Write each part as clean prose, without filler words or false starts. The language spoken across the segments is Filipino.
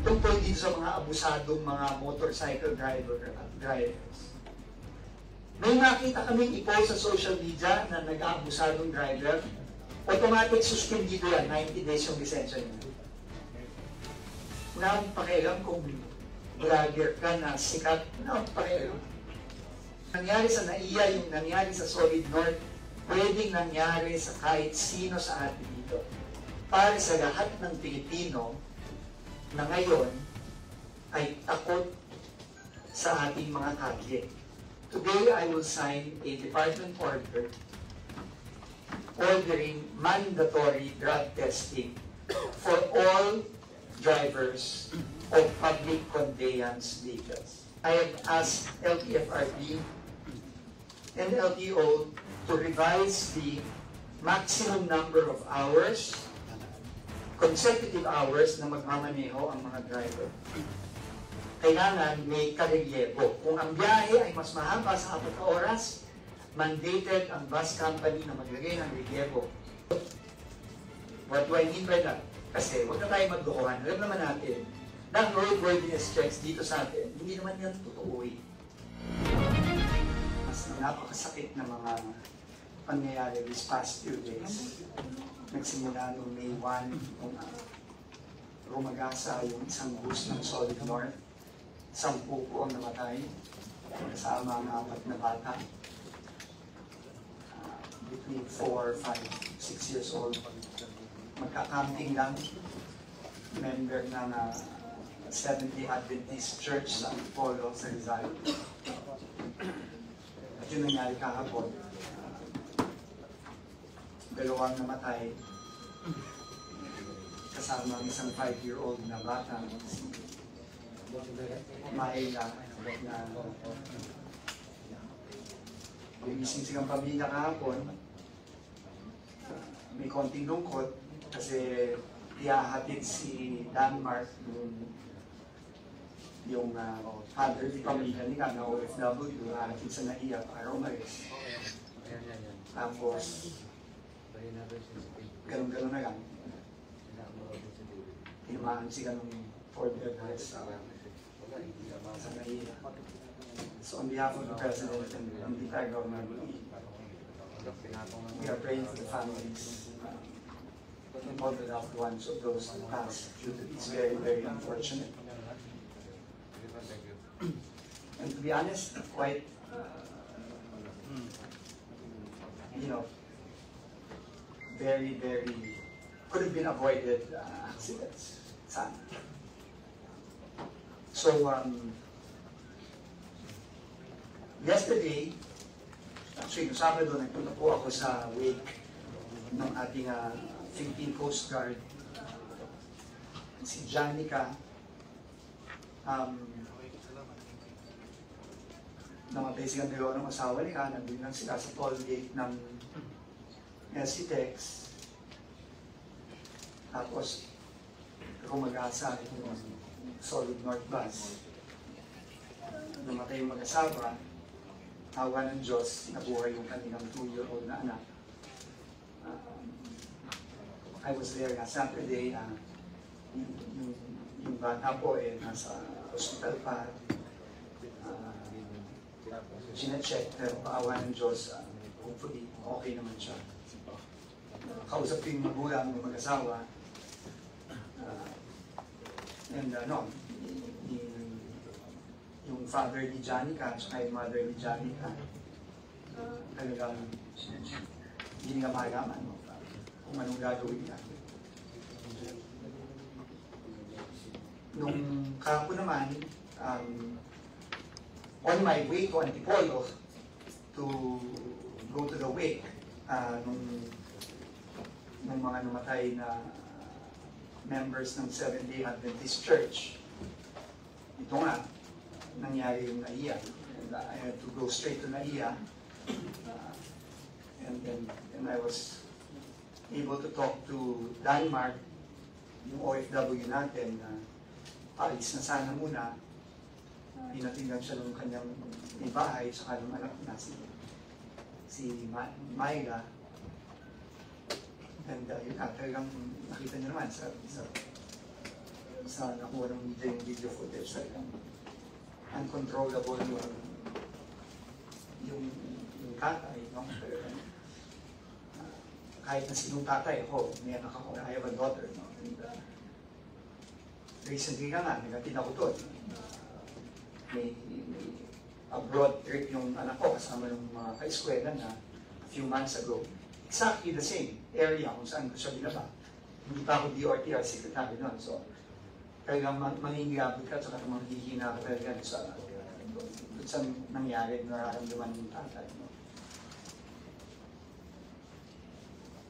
tungkol din sa mga abusadong mga motorcycle drivers. May nakita kaming i-post sa social media na nag-aabusadong driver, automatic suspendido yan, 90 days yung lisensya niya. Wala akong pakialam kung vlogger ka na sikat, wala akong pakialam. Nangyari sa NAIA, yung nangyari sa Solid North, pwedeng nangyari sa kahit sino sa atin dito. Para sa lahat ng Pilipino na ngayon ay takot sa ating mga kalye. Today, I will sign a department order ordering mandatory drug testing for all drivers of public conveyance vehicles. I have asked LTFRB and LTO to revise the maximum number of hours, consecutive hours na magmamaneho ang mga driver. Kailangan may karelyebo. Kung ang biyahe ay mas mahaba sa 4 oras, mandated ang bus company na maglagay ng relyebo. What do I mean by that? Kasi huwag na tayo magdukuhan. Alam naman natin, ng roadworthiness checks dito sa atin, hindi naman yan totoo eh. Mas napakasakit na mga pangyayari these past few days. Nagsimula noong May 1, rumagasa yung isang bus ng Solid North. 10 po ang namatay, kasama ang 4 na bata. Between 4, 5, 6 years old. Magka-camping lang. Member ng Seventh-day Adventist Church sa Antipolo, sa Rizal. At yun nangyari kahapon. 2 namatay. Kasama ang isang 5-year-old na bata. Maila na gumising silang pamilya kahapon. May konting lungkot kasi ihahatid si Denmark yung father di pamilya nila na OFW, ihahatid sa NAIA para umalis. Tapos ganun-ganun na lang. Tinamaan sila ng Ford Everest sa NAIA. So on behalf of the President and the entire government, we are praying for the families and all the loved ones of those who passed due to this very, very unfortunate. And to be honest, quite, very, very, could have been avoided accidents. Sana. So, yesterday, actually, no Sabado, nagpunta po ako sa wake ng ating Philippine Coast Guard, si Janica. Namatay silang 2 ng asawa nila, nandun lang sila sa toll gate ng SCTEX. Tapos, kumag-asa yung Solid North Bus. Namatay yung mag-asawa, awa ng Diyos, nabuhay yung kanilang 2-year-old na anak. I was there na Saturday, yung bata po nasa hospital pa. Sina-check, pero paawa ng Diyos, hopefully, okay naman siya. Kausap ko yung magulang ng mag-asawa. Yung father ni Janica, at yung mother ni Janica, talagang hindi nga malaman kung anong gagawin niya. Nung kahapon naman, on my way to Antipolo to go to the wake nung mga namatay na members ng Seventh-day Adventist Church. Ito nga, nangyari yung NAIA. And I had to go straight to NAIA. And I was able to talk to Denmark, yung OFW natin, na paalis na sana muna. Pinatingnan siya ng kanyang bahay sa kanyang anak na si Myla. And yun nga, talagang nakita niyo naman sa sa nakuha ng media yung video footage, talagang uncontrollable yung tatay, no? Kahit na sinong tatay, ako, may anak ako, I have a daughter, no? And, recently nga, negatin ako doon. May abroad trip yung anak ko kasama ng mga ka-eskwela na a few months ago. Exactly the same area kung saan ko siya binaba. Hindi pa ako DORTR secretary noon. So, talagang mangingiabot ka at saka manghihina ka talaga sa nangyari, nararamdaman ng tatay. No?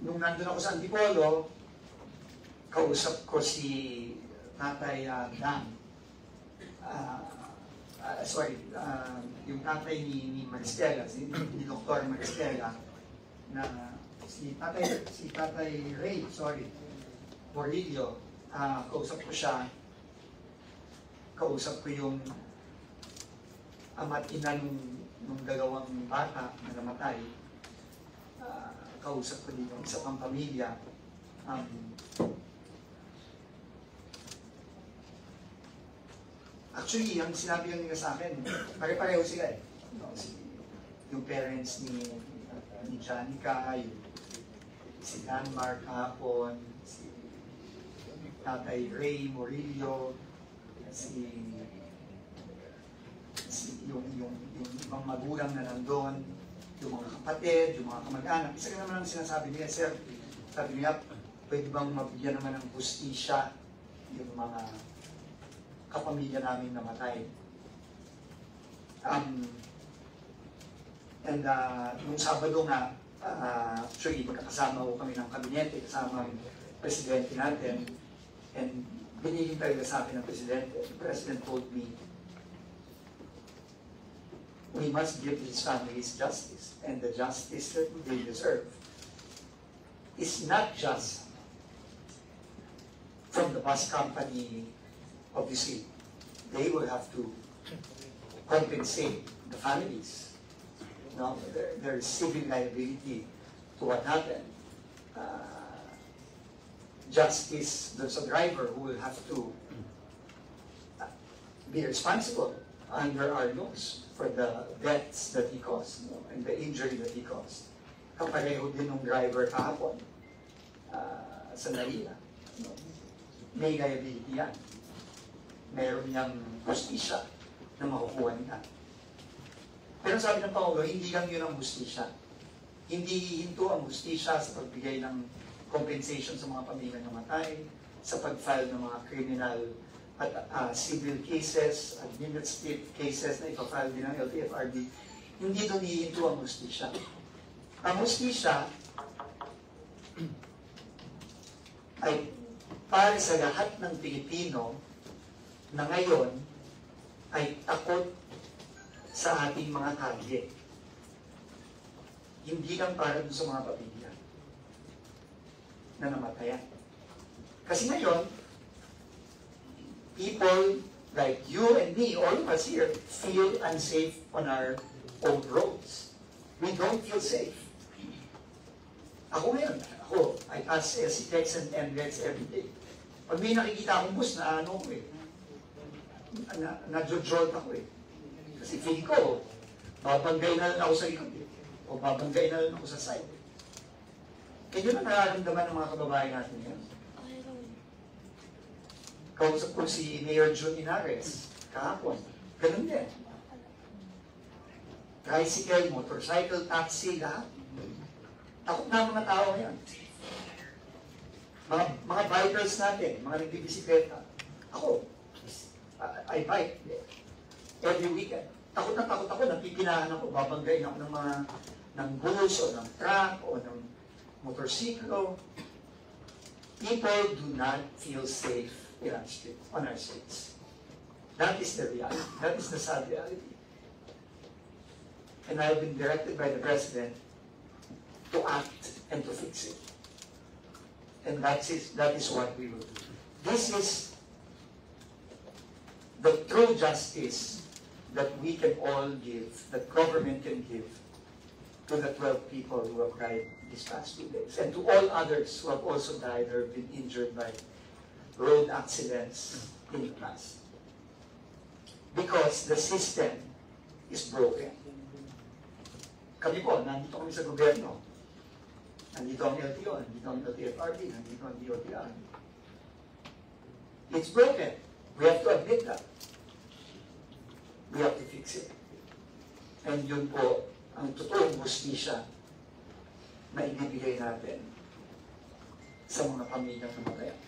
Nung nandun ako sa Antipolo, kausap ko si Tatay Dan. Yung tatay ni Maristela, ni Dr. Maristela, na si Tatay Ray, Morillo, kausap ko siya, kausap ko yung ama't ina nung dalawang bata na namatay, kausap ko din yung isa pang pamilya. Actually, ang sinabi lang nila sa akin, pare-pareho sila eh. Yung parents ni Janica, si Danmar kahapon, si Tatay Ray Morillo, yung ibang magulang na nandun, yung mga kapatid, yung mga kamag-anak. Isa ka naman ang sinasabi niya, sir, sabi niya, pwede bang mabigyan naman ng hustisya yung mga kapamilya namin namatay. Nung Sabado nga, actually, magkakasama ko kami ng kabinete, kasama ang presidente natin, and biniging talaga sa akin ng presidente. The president told me, we must give these families justice, and the justice that they deserve is not just from the bus company. Obviously, they will have to compensate the families. No, there is civil liability to what happened. Justice, there's a driver who will have to be responsible under our laws for the deaths that he caused, no, and the injury that he caused. Kapareho din ng driver kahapon sa Naila. No? May liability yan. Meron niyang hustisya na makukuha niya. Pero sabi ng Pangulo, hindi lang yun ang hustisya. Hindi hinto ang hustisya sa pagbigay ng compensation sa mga pamilya na namatay, sa pag-file ng mga criminal at civil cases, administrative cases na ipafile din ng LTFRB. Hindi doon hihinto ang hustisya. Ang hustisya ay para sa lahat ng Pilipino na ngayon ay takot sa ating mga kalye. Hindi lang para dun sa mga pamilya na namatayan. Kasi ngayon, people like you and me, all of us here, feel unsafe on our own roads. We don't feel safe. Ako ngayon, I pass SCTEX and NLEX every day. Pag may nakikita akong bus na na-jolt ako eh. Kasi feel ko, babanggay na lang ako sa likod eh. O babanggay na lang ako sa side. Kaya yun ang nararamdaman ng mga kababayan natin ngayon. Kausap ko si Mayor Jun Inares kahapon. Ganun din. Tricycle, motorcycle, taxi, lahat. Takot na mga tao ngayon. Mga bikers natin, mga nagbibisikleta. Ako, I bike every weekend. Takot na takot ako, napipinahan ako, babanggayin ako ng bus o ng truck o ng motorsiklo. People do not feel safe on our streets. That is the reality. That is the sad reality. And I have been directed by the President to act and to fix it. And that is what we will do. This is the true justice that we can all give, that government can give to the 12 people who have died these past 2 days, and to all others who have also died or been injured by road accidents in the past. Because the system is broken. Kami po, nandito kami sa gobyerno. Nandito ang LTO, nandito ang LTFRB, nandito ang DOTR. It's broken. We have to admit that. We have to fix it. And yun po, ang totoong hustisya na ibibigay natin sa mga pamilyang namatayan.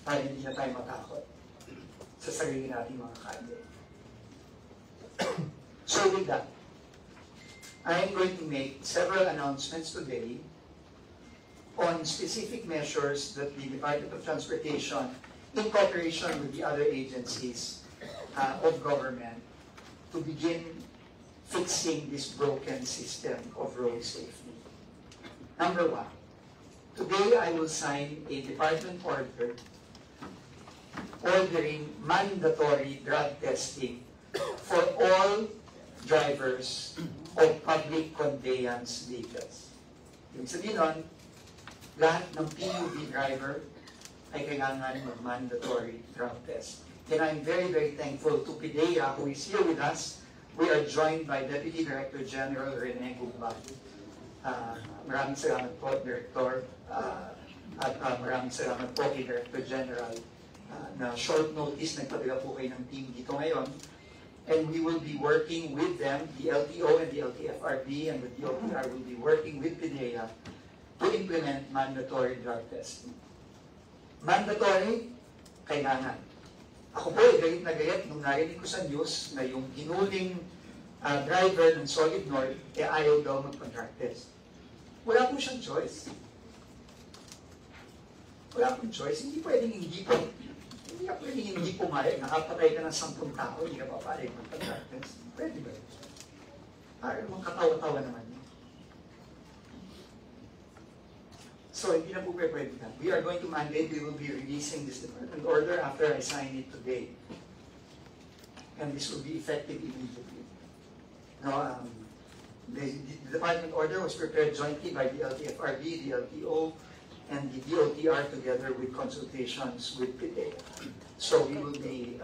Para hindi na tayo matakot sa sarili nating mga kalye. So with that, I am going to make several announcements today on specific measures that the Department of Transportation, in cooperation with the other agencies of government, to begin fixing this broken system of road safety. Number one, today I will sign a department order ordering mandatory drug testing for all drivers of public conveyance vehicles. Ibig sabihin nun, lahat ng PUV driver ay kailangan mag-mandatory drug test. And I'm very, very thankful to PIDEA, who is here with us. We are joined by Deputy Director General Rene Gugba. Maraming salamat po, Director, at maraming salamat po kay Director General na short notice nagpadala po kayo ng team dito ngayon. And we will be working with them, the LTO and the LTFRB and the DOTR will be working with PIDEA to implement mandatory drug testing. Mandatory, kailangan. Ako po, gayet na gayet, nung narinig ko sa news na yung hinuling driver ng Solid North, ayaw daw magpa-drug test. Wala po siyang choice. Wala pong choice. Hindi pwedeng hindi po. Hindi ka pwedeng hindi pumayag. Nakapatay ka ng 10 tao, hindi ka papayag magpa-drug test. Pwede ba yun? Parang mga katawa-tawa naman yun. So, hindi na po pwede na. We are going to mandate, we will be releasing this department order after I sign it today. And this will be effective immediately. No, the department order was prepared jointly by the LTFRB, the LTO, and the DOTR together with consultations with PIDEA. So we will be,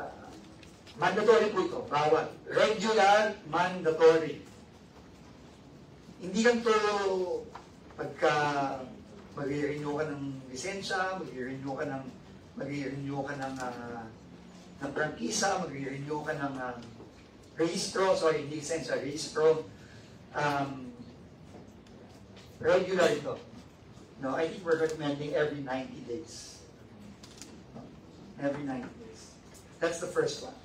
mandatory po ito, bawal. Regular, mandatory. Hindi lang to pagka mag-renew ka ng lisensya, mag-renew ka ng prangkisa, mag-renew ka ng rehistro, sorry, hindi lisensya, rehistro. Regular ito. No, I think we're recommending every 90 days. Every 90 days. That's the first one.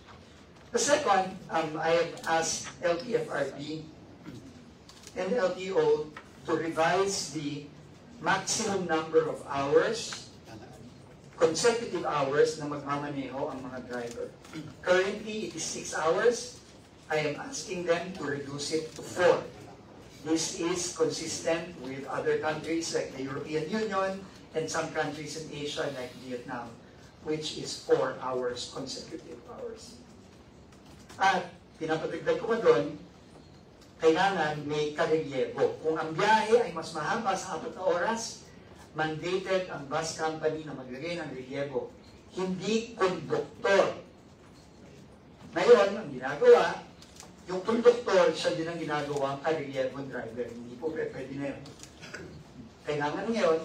The second, I have asked LTFRB and LTO to revise the maximum number of hours, consecutive hours na magmamaneho ang mga driver. Currently, it is 6 hours. I am asking them to reduce it to 4. This is consistent with other countries like the European Union and some countries in Asia like Vietnam, which is 4 hours, consecutive hours. At pinapatagdag ko doon, kailangan may karelyebo. Kung ang biyahe ay mas mahaba sa 4 na oras, mandated ang bus company na maglagay ng relyebo, hindi konduktor. Ngayon, ang ginagawa, yung konduktor, siya din ang ginagawa ang karelyebo driver. Hindi po pwede na yun. Kailangan ngayon,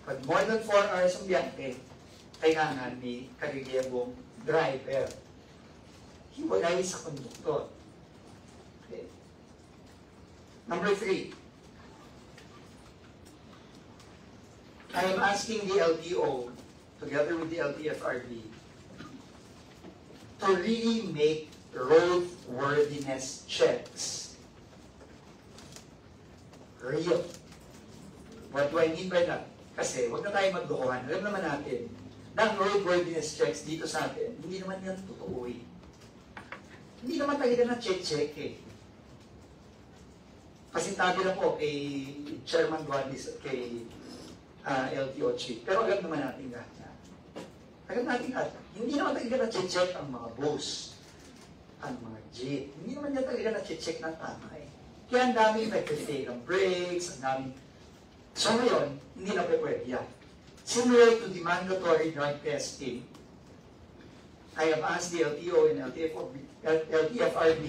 pag more than 4 hours ang biyahe, kailangan may karelyebong driver. Hiwalay sa konduktor. Okay. Number 3, I am asking the LTO, together with the LTFRB, to really make roadworthiness checks real. What do I mean by that? Kasi huwag na tayo magdukuhan. Alam naman natin na ang roadworthiness checks dito sa atin, hindi naman yan totoo eh. Hindi naman talaga na check-check eh. Pasintabi lang po kay Chairman Guadis at kay LTO Chief. Pero alam naman natin lahat na. Alam natin lahat. Hindi naman talaga na check ang mga bus, ang mga jeep. Hindi naman yan talaga na check ng tama eh. Kaya ang dami nag-fail ang brakes, ang dami. So ngayon, hindi na pwede yan. Similar to the mandatory drug testing, I have asked the LTO and LTFRB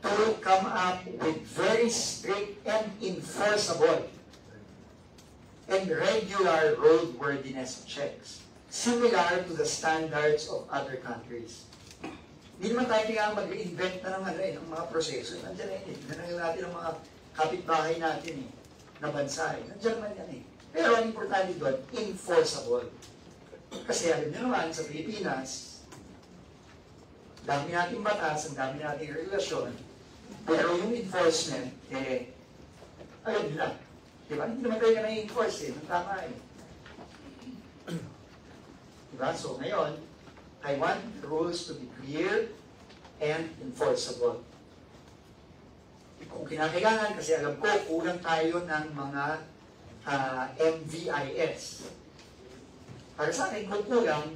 to come up with very strict and enforceable and regular roadworthiness checks, similar to the standards of other countries. Hindi naman tayo kailangan mag-reinvent na ng mga proseso. Nandiyan na yun eh. Nandiyan natin ang mga kapitbahay natin eh, na bansa eh. Nandiyan naman yan eh. Pero ang importante doon, enforceable. Kasi alam niyo naman, sa Pilipinas, dami nating batas, ang dami nating relasyon, pero yung enforcement, ayun nila. Diba? Hindi naman tayo na-enforce eh. Ang tama eh. Diba? So ngayon, I want the rules to be clear and enforceable. Kung kinakailangan, kasi alam ko, kulang tayo ng mga MVIS. Para sa akin, kung kulang,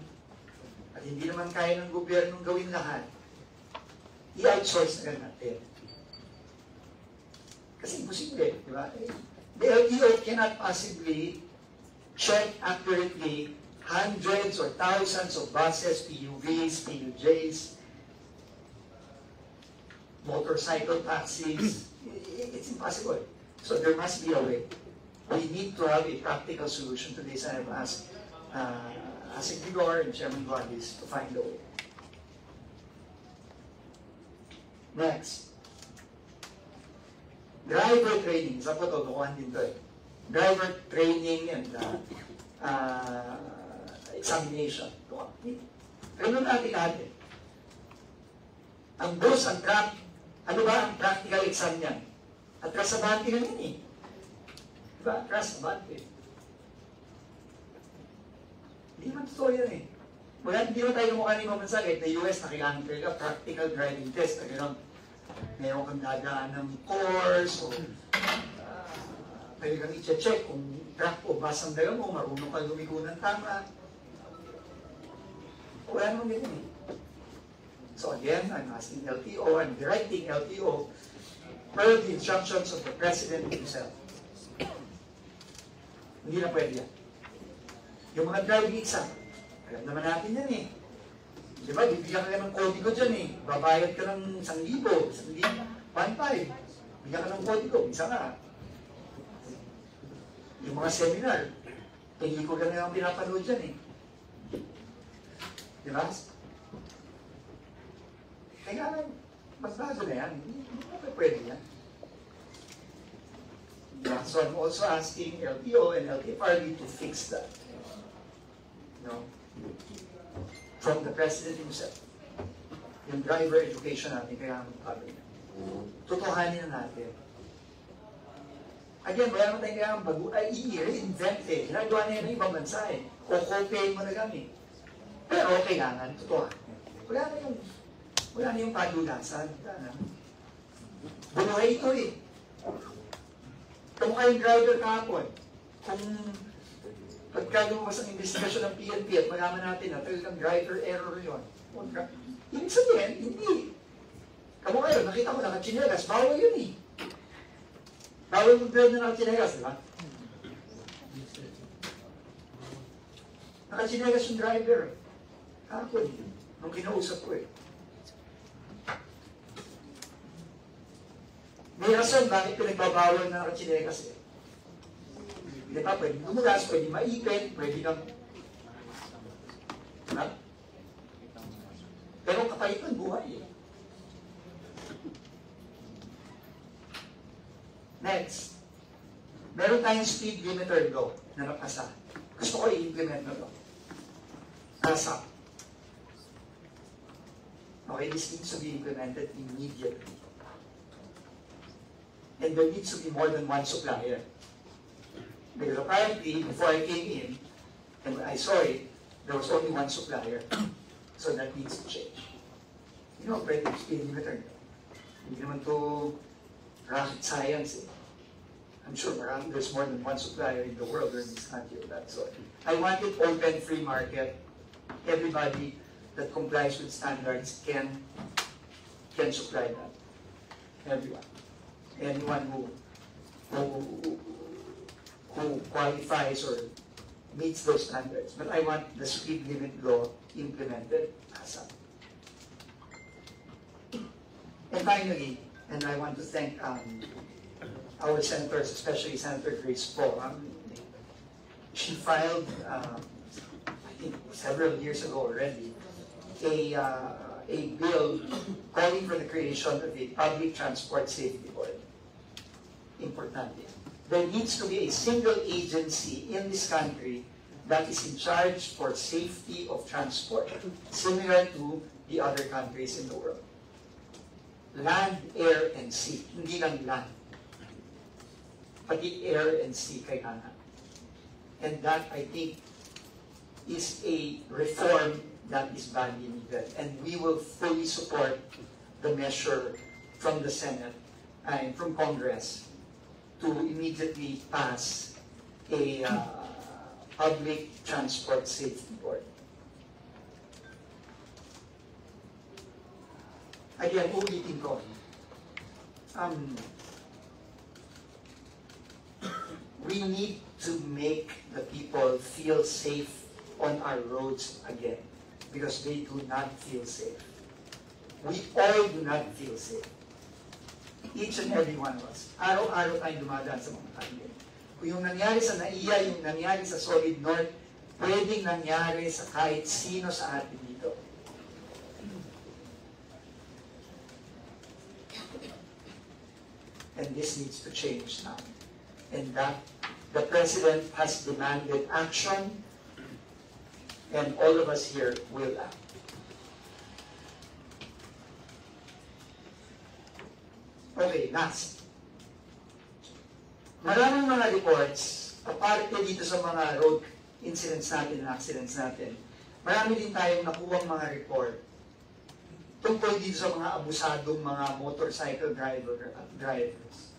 at hindi naman kaya ng gobyernong gawin lahat, i-outsource na natin. Kasi imposible, di ba? The LTO cannot possibly check accurately hundreds or thousands of buses, PUVs, PUJs, motorcycle taxis. It's impossible. So there must be a way. We need to have a practical solution to this, and I've asked Asik Vigor and Chairman Guadis to find a way. Next. Driver training. Saan po ito? Dukuhan din ito eh. Driver training and examination. Ganun natin natin. Ang do's, ang craft, ano ba ang practical exam niyan? At trasabante na yun eh. Diba? Trasabante. Hindi naman totoo yan eh. Wala, hindi naman tayo mukha ni Mamansag eh. Na US, nakilangan talaga practical driving test. Ganun. Meron kang dadaan ng course o pwede kang i-check kung track o basang dalaw mo, marunong ka lumigo ng tama. Wala naman ganyan eh. So again, I'm asking LTO, I'm directing LTO per the instructions of the President himself. Hindi na pwede yan. Yung mga driving exam, alam naman natin yan eh. Di ba, bibigyan ka ng kodigo dyan eh. Babayad ka ng 1,000, 1,500. Bigyan ka ng kodigo, minsan nga. Yung mga seminar, tingin ko lang yung pinapanood dyan eh. Di ba? Kaya magbago na yan. Hindi na pwede yan. So I'm also asking LTO and LTFRB to fix that. No? From the President himself. Yung driver education natin, kaya magbago na. Tutuhanin na natin. Again, wala naman tayo kailangan bago, ay i-reinvent eh. Ginagawa na yan ng ibang bansa eh. Kukopiayin mo na lang eh. Pero kailangan, tutuhanin. Wala na yung padulasan. Buhay ito eh. Kamukha yung driver kahapon. Kung pagka lumabas ang investigasyon ng PNP at malaman natin na talagang driver error yun. Ibig sabihin, hindi. Kamukha yun, nakita ko nakachinelas, bawal yun eh. Bawal mag-drive na nakachinelas, di ba? Nakachinelas yung driver. Kahapon, nung kinausap ko eh. May rason bakit pinagbabawal na nakachinelas eh. Di ba? Pwede gumulas, pwede maipit, pwede kang... Diba? Pero kapaitan, buhay eh. Next. Meron tayong speed limiter law na napasa. Gusto ko i-implement na ito. ASAP. Okay, this needs to be implemented immediately. And there needs to be more than one supplier. Because apparently, before I came in, and when I saw it, there was only one supplier. So that needs to change. You know, pwede speed limiter. Hindi naman to rocket science eh. I'm sure there's more than one supplier in the world or in this country of that sort. I want it open, free market. Everybody that complies with standards can supply that. Everyone. Anyone who qualifies or meets those standards. But I want the speed limit law implemented ASAP. And finally, and I want to thank our senators, especially Senator Grace Poe. She filed, I think several years ago already, a bill calling for the creation of a public transport safety board. Importante. There needs to be a single agency in this country that is in charge for safety of transport, similar to the other countries in the world. Land, air, and sea. Hindi lang land. Pati air and sea kailangan. And that, I think, is a reform that is badly needed. And we will fully support the measure from the Senate and from Congress to immediately pass a public transport safety board. Again, ulitin ko. We need to make the people feel safe on our roads again because they do not feel safe. We all do not feel safe. Each and every one of us. Araw-araw tayong dumadaan sa mga kalye. Kung yung nangyari sa NAIA, yung nangyari sa Solid North, pwedeng nangyari sa kahit sino sa atin dito. And this needs to change now. And that the President has demanded action, and all of us here will act. Okay, last. Maraming mga reports, aparte dito sa mga road incidents natin, accidents natin, marami din tayong nakuwang mga report tungkol dito sa mga abusadong mga motorcycle drivers.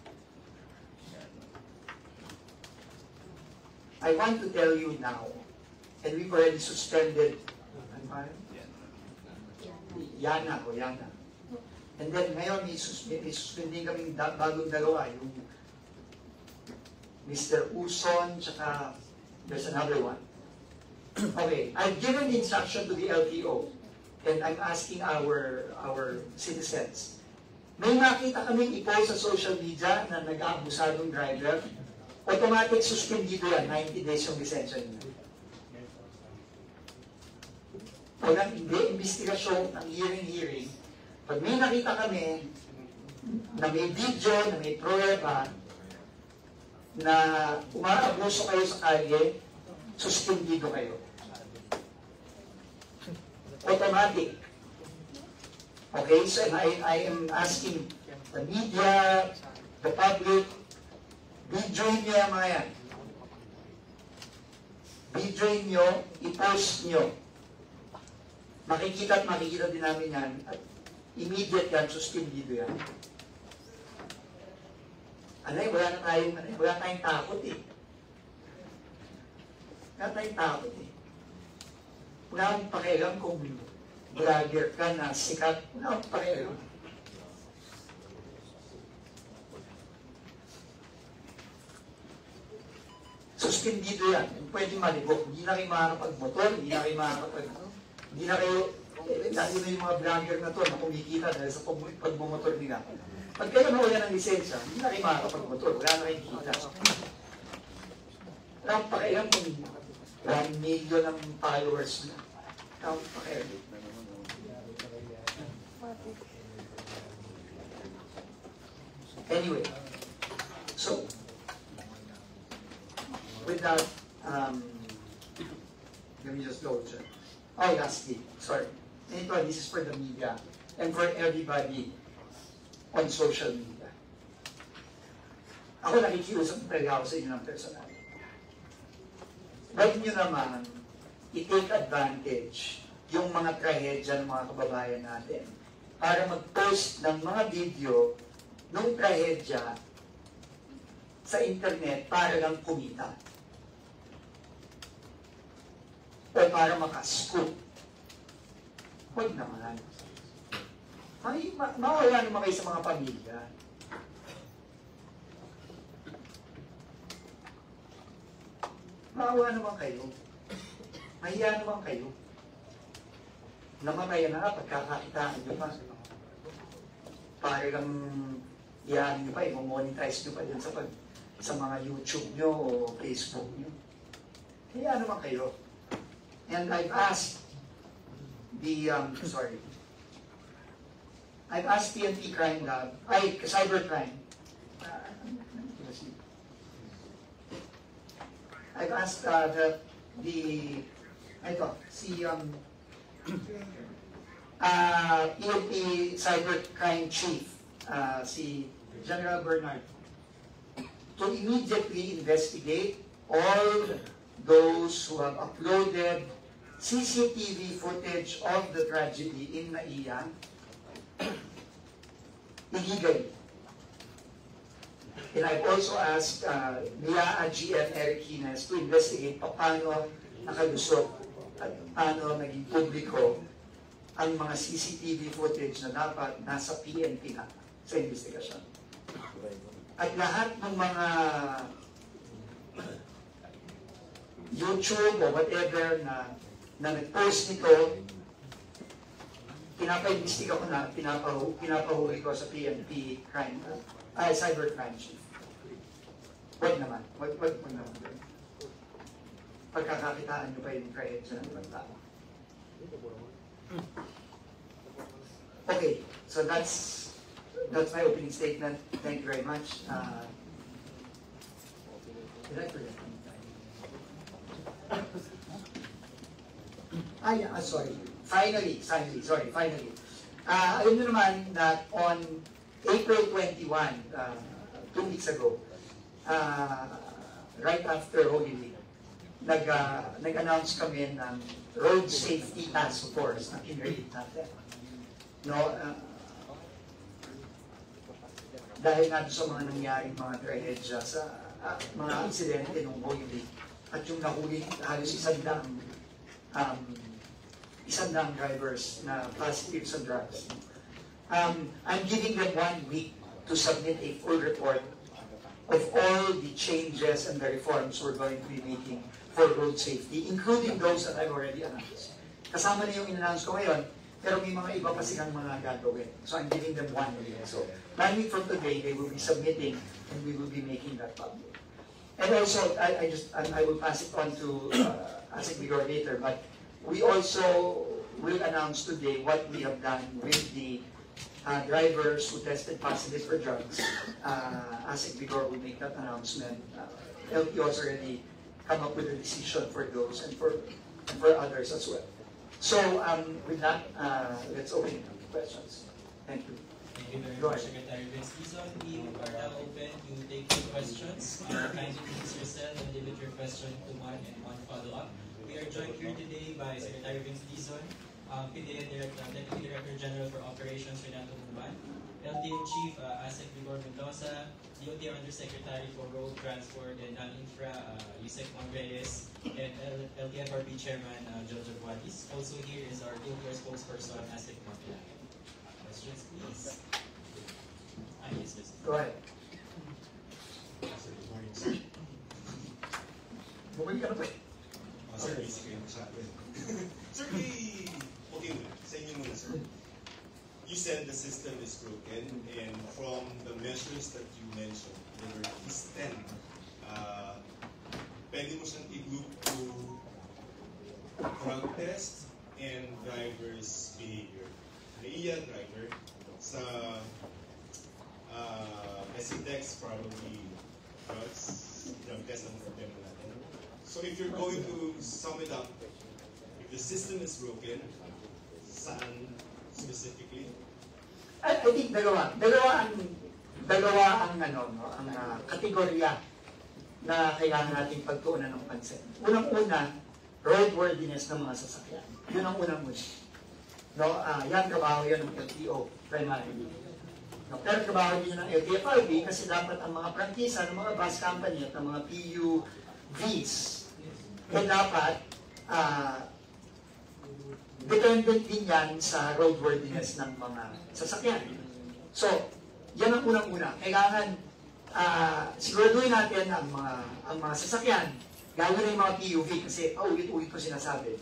I want to tell you now, and we've already suspended Yana. And then ngayon, may suspending kaming bagong dalawa, yung Mr. Uson, tsaka there's another one. Okay, I've given the instruction to the LTO, and I'm asking our citizens. May makita kaming i-post sa social media na nag-aabusadong driver, automatic suspendido yan, 90 days yung lisensya niya. Walang investigasyon, ang hearing, pag may nakita kami na may video, na may pruweba, na umaabuso kayo sa kalye, suspendido kayo. Automatic. Okay, so I am asking the media, the public, videoin nyo yung mga yan. Videoin nyo, i-post nyo. Makikita at makikita din namin yan. At immediate yan, suspendido yan. Wala tayong takot eh. Wala tayong takot eh. Wala akong pakialam kung vlogger ka na sikat. Wala akong pakialam. Suspendido yan. Pwede malibok. Hindi na kayo makakapag-motor, hindi na kayo hindi na kayo, lalo na yung mga vlogger na to na kumikita dahil sa pagmumotor nila. Pag kayo nawala ng lisensya, hindi na kayo makakapag-motor, wala na kayong kita. Wala akong pakialam kung 1 million ang followers na. Wala akong pakialam. Anyway, so, with that, let me just go to. Oh, lastly, sorry. Ito, this is for the media and for everybody on social media. Ako nakikiusap talaga ako sa inyo ng personal. Huwag nyo naman i-take advantage yung mga trahedya ng mga kababayan natin para mag-post ng mga video ng trahedya sa internet para lang kumita. O para makascoop. Huwag naman. Mawala naman kayo sa mga pamilya. Maawa naman kayo. Mahiya naman kayo. Namatayan na nga, pagkakakitaan nyo pa. Parang iyan nyo pa, i-monetize nyo pa dyan sa mga YouTube nyo o Facebook nyo. Mahiya naman kayo. And I've asked I've asked PNP Crime Lab, Cybercrime. I've asked PNP Cybercrime Chief, si General Bernard, to immediately investigate all those who have uploaded CCTV footage of the tragedy in Naiya illegally. And I've also asked NIAA GM Eric Hines to investigate paano nakalusot at paano naging publiko ang mga CCTV footage na dapat nasa PNP na sa investigasyon. At lahat ng mga YouTube o whatever na nag-post nito, pinapaimbestiga ko na, pinapahuli ko sa PNP Cybercrime Chief. Huwag naman. Huwag naman. Pagkakakitaan nyo pa yung credit sa ibang tao. Okay, so that's my opening statement. Thank you very much. Did I forget? Sorry. Finally. Alam nyo naman that on April 21, 2 weeks ago, right after Holy Week, nag-announce kami ng Road Safety Task Force na kinreate natin. No, dahil nga sa mga nangyaring mga trahedya sa mga insidente ng Holy Week at yung nahuli halos isandang drivers na positive sa drugs. I'm giving them 1 week to submit a full report of all the changes and the reforms we're going to be making for road safety, including those that I've already announced. Kasama na yung in-announce ko ngayon, pero may mga iba pa silang mga gagawin. So I'm giving them 1 week. So 1 week from today, they will be submitting and we will be making that public. And also, I will pass it on to Asik Vigor later, but we also will announce today what we have done with the drivers who tested positive for drugs. Asik Vigor will make that announcement. LTO has already come up with a decision for those and for others as well. So with that, let's open it up to questions. Thank you. Thank you very much, Secretary Vince Dizon. We are now open to take your questions. Kindly introduce yourself and limit your question to 1 and 1 follow-up. We are joined here today by Secretary Vince Dizon, PDEA Deputy Director General for Operations Renato Mumban, LTO Chief Asik Vigor Mendoza, DOTR Undersecretary for Road Transport and Non-Infra Yusek Juan Reyes, and LTFRB Chairman Jojo Guadis. Also here is our DOTR spokesperson Asik Martila. Questions, please. Yes. Go ahead. Sir, good morning, sir. Bumalik ka na ba? Sir, basically yung sa atin. Sir, okay muna. Sa inyo muna, sir. You said the system is broken, and from the measures that you mentioned, there were at least 10. Pwede mo siyang i-group to drug test and driver's behavior. NIAA driver, sa SEDEX, probably drugs, drug test ang problema natin. So if you're going to sum it up, if the system is broken, saan specifically? I think dalawa ang kategorya na kailangan nating pagtuunan ng pansin. Unang-una, roadworthiness ng mga sasakyan. Yun ang unang-una. No, yan trabaho yan ng LTO primarily. No, pero trabaho din yun ng LTFRB kasi dapat ang mga prangkisa ng mga bus company at ng mga PUVs ay dapat dependent din yan sa roadworthiness ng mga sasakyan. So, yan ang unang-una. Kailangan siguraduhin natin ang mga sasakyan lalo na yung mga PUV, kasi ulit-ulit ko sinasabi,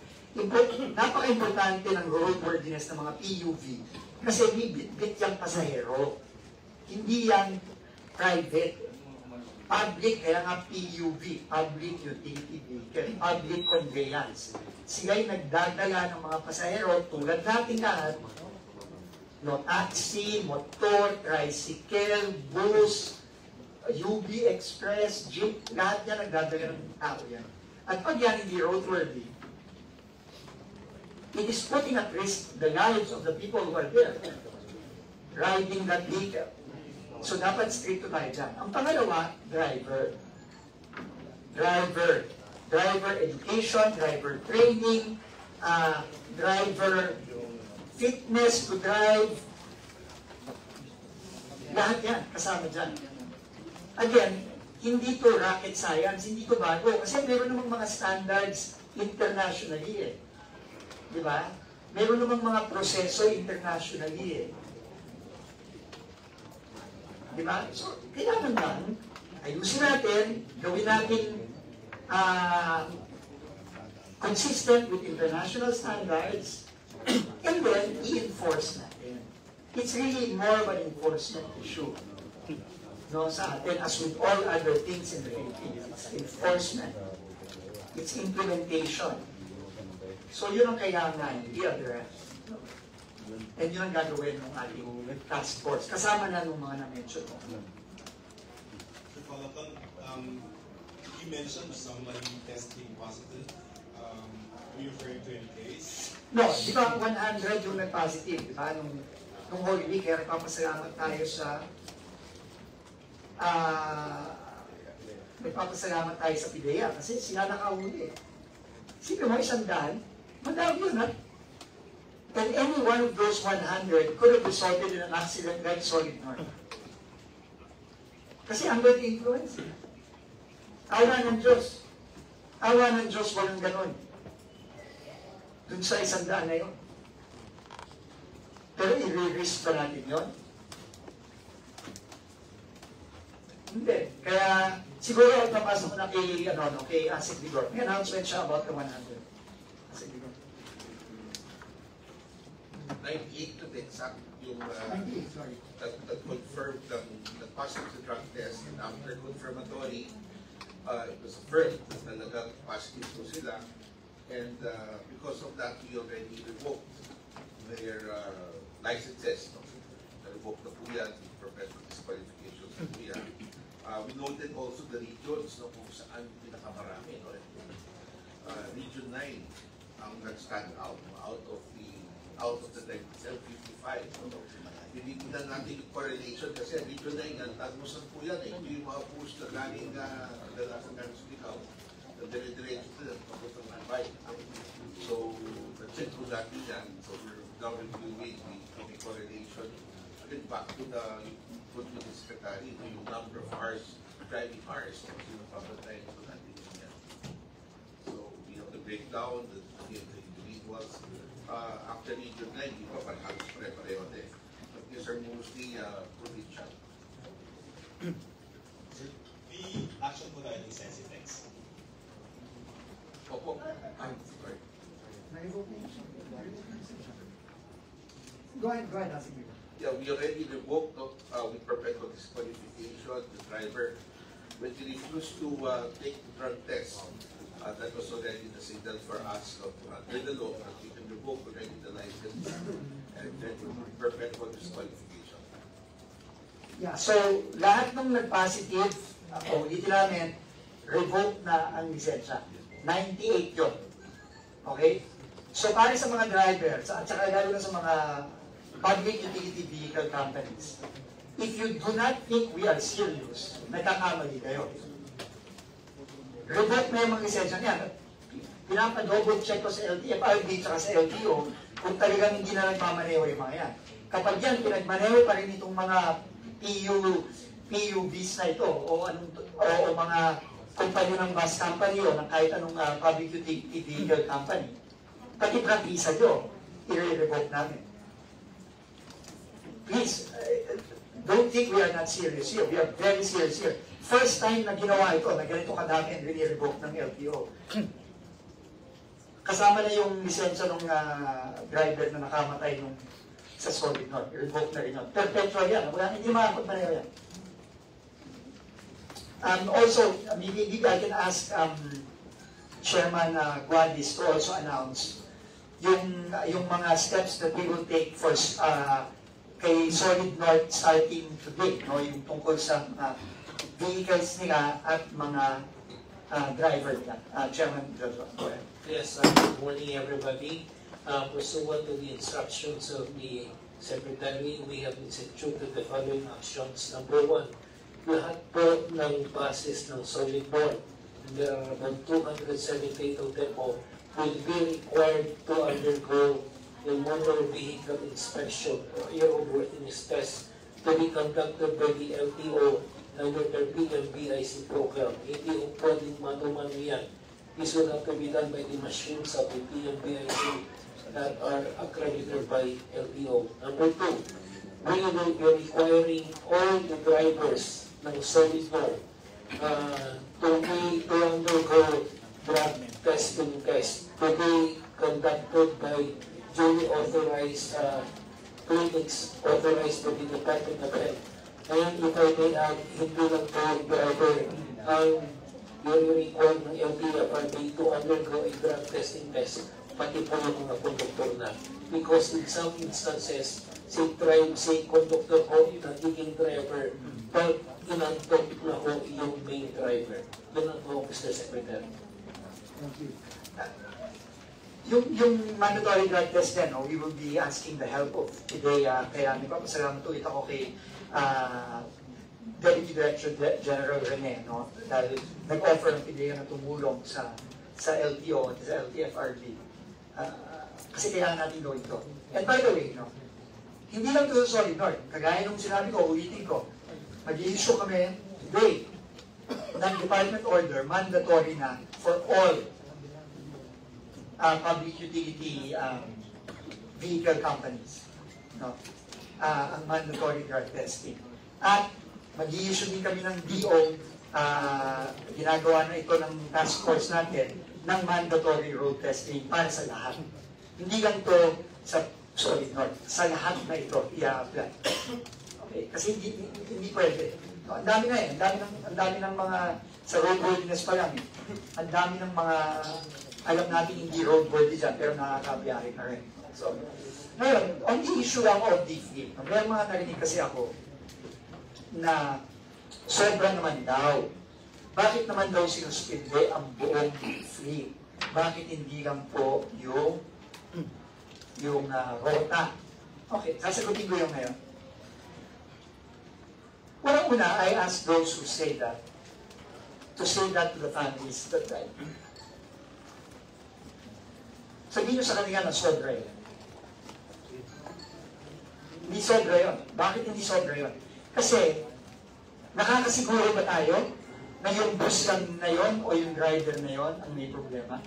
napaka-importante ng roadworthiness ng mga PUV kasi bit-bit yung pasahero. Hindi yan private. Public, kaya nga PUV, Public Utility Vehicle, Public Conveyance. Sila'y nagdadala ng mga pasahero tulad natin lahat, no, taxi, motor, tricycle, bus, UB Express, jeep, lahat yan nagdadala ng tao yan. At pag yan hindi roadworthy, it is putting at risk the lives of the people who are there, riding that vehicle. So dapat stricto tayo dyan. Ang pangalawa, driver. Driver education, driver training, driver fitness to drive. Lahat yan, kasama dyan. Again, hindi to rocket science, hindi to bago. Kasi meron namang mga standards internationally eh. Di ba? Meron namang mga proseso internationally eh. Di ba? So, kailangan lang, ayusin natin, gawin natin consistent with international standards, and then i-enforce natin. It's really more of an enforcement issue. No, sa atin, as with all other things in the Philippines, it's enforcement. It's implementation. So, yun ang kailangan i-address. And yun ang gagawin ng ating task force. Kasama na nung mga na-mention mo. So, Palaton, you mentioned somebody testing positive. Are you referring to any case? No, di ba 100 yung nag-positive, di ba? Nung Holy Week, kaya nagpapasalamat tayo sa nagpapasalamat tayo sa PIDEA kasi sila nakahuli. Sige mo, 100, madami yun, ha? And any one of those 100 could have resulted in an accident like Solid North. Kasi under the influence. Awa ng Diyos. Awa ng Diyos, walang ganon. Dun sa 100 na yun. Pero i-risk pa natin yun? Hindi. Kaya siguro napasok na kay Asik Vigor. May announcement siya about the 100. Asik Vigor. 98 to be exact, yung that confirmed the positive drug test, and after confirmatory, it was affirmed na nag-positive po sila, and because of that, we already revoked their licenses. Na-revoke na po yan, perpetual disqualification na po yan. We noted also the regions no, kung saan pinakamarami. No? Region 9 ang nag-stand out of the 55. No? Tinitignan natin yung correlation kasi Region 9, ang tagmusan po yan eh. Hindi yung mga push na galing sa Gansulicaw na dire-diretso sila papuntang Albay. So, na-check po natin yan. So, we're now reviewing the correlation. Again, back to the input with the Secretary, yung number of hours, driving hours, so sino papatay po natin yan. So, we have the breakdown, the individuals. Actually, Region 9, di ba, halos pare-pareho din. But these are mostly provincial. The action po tayo ng Sensitex. Opo. Sorry. Go ahead, Asik Vigor. Yeah, we already revoked with perpetual disqualification the driver when he refused to take the drug test. That was already the signal for us under the law that we can revoke already the license and then perpetual disqualification. Yeah, so lahat ng nag-positive, ulitin namin, revoke na ang lisensya. 98 yun. Okay? So para sa mga drivers, at saka lalo na sa mga public utility vehicle companies, if you do not think we are serious, nagkakamali kayo. Revoke na yung mga lisensya niya. Pinapa-double check ko sa LTFRB at sa LTO kung talagang hindi na nagmamaneho yung mga yan. Kapag yan, pinagmaneho pa rin itong mga PUVs na ito o mga kumpanya ng bus company o ng kahit anong public utility vehicle company, pati prangkisa nyo, i-revoke namin. Please, don't think we are not serious here. We are very serious here. first time na ginawa ito, na ganito kadami ang revoke ng LTO. Kasama na yung lisensya ng driver na nakamatay nung sa Solid North. I-revoke na rin yun. Perpetual yan. Wala, hindi makakot na yan. Also, maybe I can ask Chairman Guadis to also announce yung mga steps that we will take for kay Solid North starting today, no? Yung tungkol sa vehicles nila at mga driver nila. Chairman Joshua, go ahead. Yes, good morning everybody. Pursuant to the instructions of the Secretary, we have instituted the following actions. Number one, lahat po ng buses ng Solid North, and there are about 278 of them all, will be required to undergo a motor vehicle inspection or airworthiness test to be conducted by the LTO under their PMBIC program. Hindi po pwedeng mano-mano yan. This will have to be done by the machines of the PMBIC that are accredited by LTO. Number two, we will be requiring all the drivers ng Solid North to undergo drug testing test to be conducted by duly authorized clinics authorized by the Department of Health. And if I may add, hindi lang po yung driver ang i-require ng LTFRB to undergo a drug testing test, pati po yung mga conductor na. Because in some instances, say conductor ko, nagiging driver, but inantok na ko yung main driver. Yun ang po, Mr. Secretary. Thank you. Yung mandatory drug test din, we will be asking the help of today, kaya nagpapasalamat ulit ako kay Deputy Director General Rene, no? Dahil nag-offer ng PDEA na tumulong sa LTO at sa LTFRB. Kasi kailangan natin gawin ito. And by the way, no, hindi lang ito sa Solid North. Kagaya nung sinabi ko, ulitin ko, mag-i-issue kami today ng Department Order, mandatory na for all public utility vehicle companies, no? Ang mandatory drug testing. At mag-i-issue din kami ng DO, ginagawa na ito ng task force natin, ng mandatory road testing para sa lahat. Hindi lang ito sa Solid North, sa lahat na ito i-apply. Okay? Kasi hindi pwede. Ang dami na eh, ang dami ng mga, sa roadworthiness pa lang eh. Ang dami ng mga alam natin hindi roadworthy dyan, pero nakakabiyahe na rin. So, ngayon, on the issue lang of the fleet, may mga narinig kasi ako na sobra naman daw. Bakit naman daw sinuspinde ang buong fleet? Bakit hindi lang po yung rota? Okay, sasagutin ko yung ngayon. Walang una, I ask those who say that to say that to the families that died. Sabihin nyo sa kanila na sobra yun. Hindi sobra yun. Bakit hindi sobra yun? Kasi, nakakasiguro ba tayo na yung bus lang na yun o yung driver na yun ang may problema?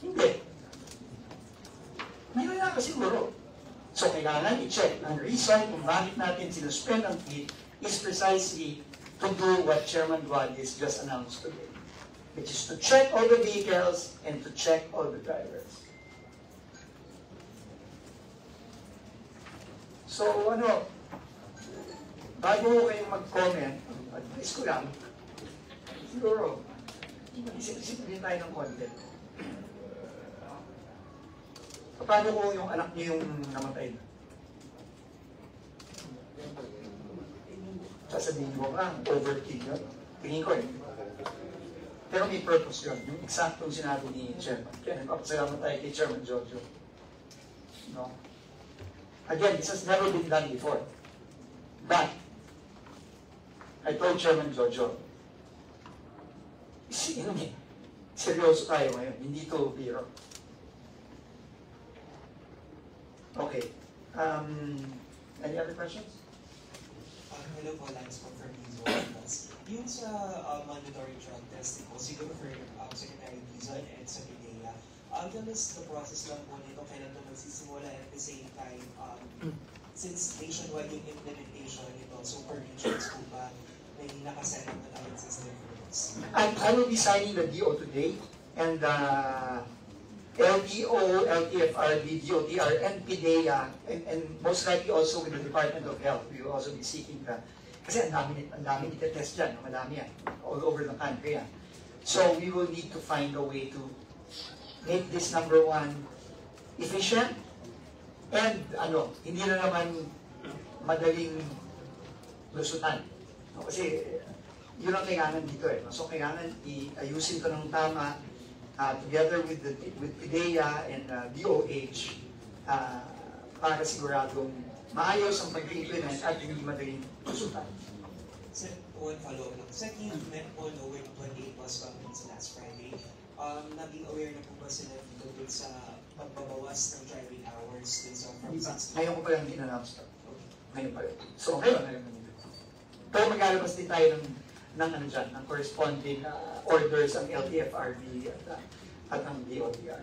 Hindi. May nakakasiguro. So, kailangan i-check. Ang reason kung bakit natin sinuspend ang fleet is precisely to do what Chairman Guadis just announced today, which is to check all the vehicles and to check all the drivers. So, bago kayong mag-comment, advice ko lang, siguro, isip din tayo ng content. Paano ko yung anak niyo yung namatay na? Sasabihin mo ka, overkill yun. Tingin ko eh. Pero may purpose yun. Yung eksaktong sinabi ni Chairman. Kaya nagpapasalamat tayo kay Chairman Jojo. No? Again, this has never been done before. But, I told Chairman Jojo, seryoso tayo ngayon. Hindi to biro. Okay. Any other questions? Hello po, Lance po from Mizo. Yung sa mandatory drug testing po, siguro for Secretary Dizon and sa PDEA, tell us the process lang po nito, kailan ito magsisimula at the same time, since nationwide yung implementation nito, so per regions po ba, may nakaset na tayo system for this? I will be signing the DO today, and LTO, LTFRB, DOTR, and PDEA, and most likely also with the Department of Health. We will also be seeking the, kasi ang dami itetest dyan, madami yan, all over the country yan. So we will need to find a way to make this number one efficient, and hindi na naman madaling lusutan. No, kasi yun ang kailangan dito eh. So kailangan iayusin ko ng tama together with PDEA and DOH para siguradong maayos ang pag-implement at hindi madaling lusutan. One follow-up lang. Sir, you met all over 28 bus companies last Friday. Naging aware na po ba sila dito dun sa pagbabawas ng driving hours dun sa from 6 to Ngayon ko pa lang in-announce to. Ngayon pa lang. So okay ba? Pero maglalabas din tayo ng corresponding orders ang LTFRB at ang DOTR.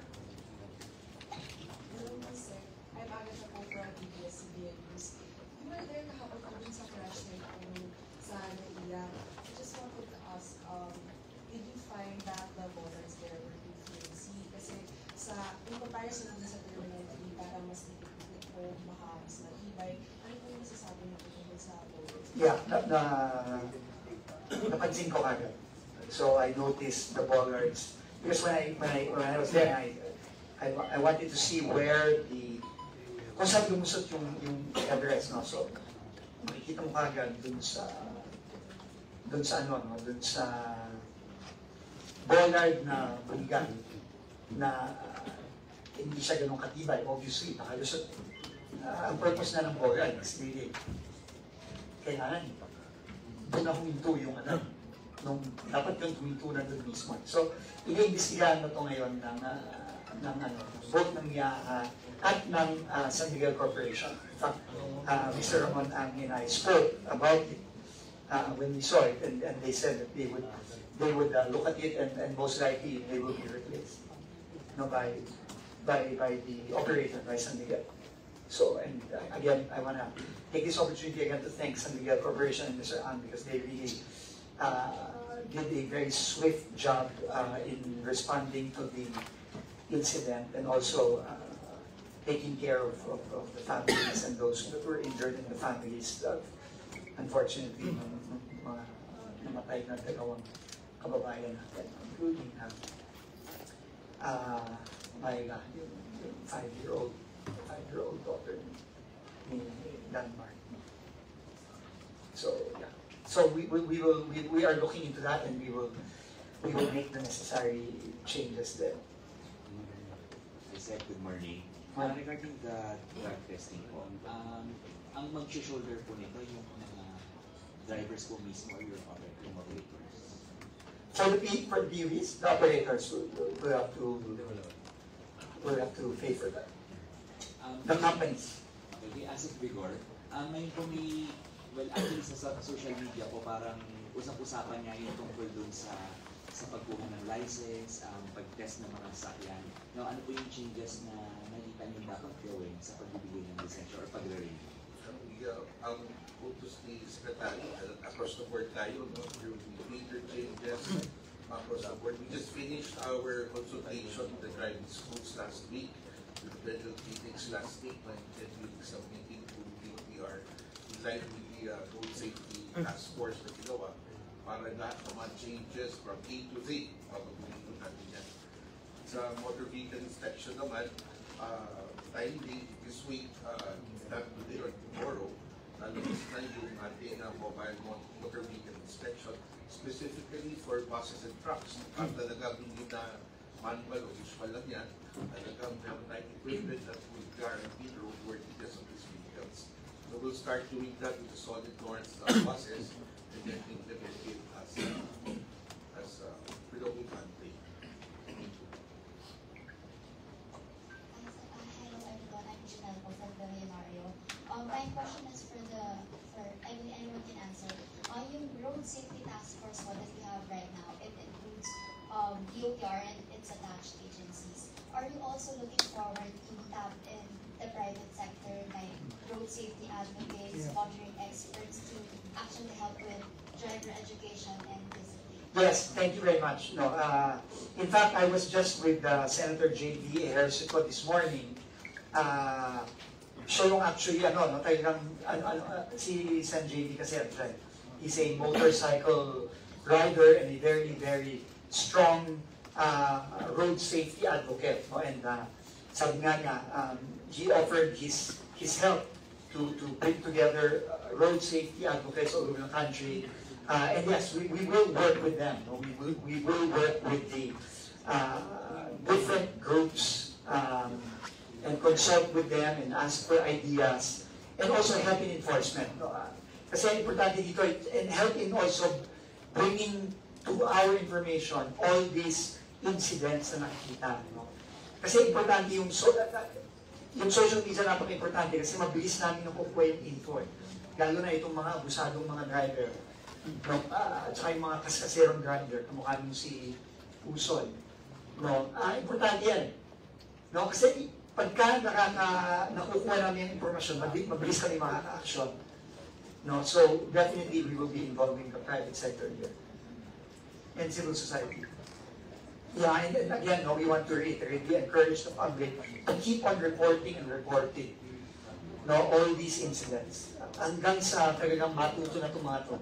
Hello, sir. I'm Agatha po from ABS-CBN News. You were there kahapon po dun sa crash site po sa NAIA. I just wanted to ask, did you find that the voters there were too flimsy? Kasi in comparison din sa Terminal 3, para mas dikit po, mas matibay. Ano po yung masasabi niyo tungkol sa voters? Yeah, napansin ko agad. So I noticed the bollards because when I was there, I wanted to see where kung saan lumusot yung Everest, no? So makikita mo agad dun sa bollard na buligan na hindi siya ganun katibay, obviously, nakalusot. Ang purpose na ng bollard is really kailangan doon na huminto yung dapat yung huminto na doon mismo. So, iniimbestigahan na ito ngayon ng both ng MIAA at ng San Miguel Corporation. In fact, Mr. Ramon Ang and I spoke about it when we saw it, and they said that they would look at it, and most likely they will be replaced by the operator, by San Miguel. So, and again, I want to take this opportunity again to thank San Miguel Corporation and Mr. Ang because they really did a very swift job in responding to the incident and also taking care of the families and those that were injured and the families that unfortunately mga namatay na dalawang kababayan natin, including yung 5-year-old daughter in Denmark. So yeah. So we are looking into that, and we will make the necessary changes there. I said good morning. Regarding the drug testing po, ang mag-shoulder po nito yung mga drivers po mismo or yung operators? For the PUVs, the operators will have to pay for that. The companies. Okay, as of Vigor, well, actually sa social media po parang usap-usapan niya yung tungkol dun sa pagkuha ng license, pag-test ng mga sasakyan. Now, ano po yung changes na nakita niyo dapat gawin sa pagbibigay ng lisensya or pag-renew? Ang utos ni Secretary, across the board tayo, no? There will be major changes across the board. We just finished our consultation with the driving schools last week, with the federal meetings last week, and we submitting to DOTR in line with the road safety task force na ginawa para lahat ng mga changes from A to Z, papagunin natin yan. Sa motor vehicle inspection naman, timely this week, not today or tomorrow, lalabas na yung ating mobile motor vehicle inspection, specifically for buses and trucks. At talagang hindi na manual o visual lang yan, talagang meron tayong equipment that will guarantee the roadworthiness of these vehicles. So we'll start doing that with the solid north buses, and then implement it as below country. Hello everyone, I'm Janelle po from the Mario. My question is anyone can answer. Yung road safety task force that we have right now, it includes DOTR and its attached agencies. Are you also looking forward to tap in the private sector like road safety advocates, monitoring experts to actually help with driver education and discipline? Yes, thank you very much. No, in fact, I was just with Senator J.D. Ejercito this morning. Siya yung actually, talagang, si Sen J.D. kasi, he's a motorcycle rider and a very, very strong road safety advocate. No? And sabi nga niya, he offered his help to bring together road safety advocates all over the country. And yes, we will work with them. No? We will work with the different groups and consult with them and ask for ideas and also help in enforcement. No? Kasi importante dito, and help in also bringing to our information all these incidents na nakikita. No? Kasi importante yung social media napaka-importante kasi mabilis namin nakukuha yung info. Lalo na itong mga abusadong mga driver. No? At saka yung mga kaskaserong driver, kamukha nyo si Uson. No? Importante yan. No? Kasi pagka nakukuha namin yung informasyon, mabilis kami makaka-action. No? So, definitely we will be involving the private sector here and civil society. Yeah, and again, no, we want to reiterate, we encourage the public to keep on reporting and reporting, no, all these incidents. Hanggang sa talagang matuto na tumato.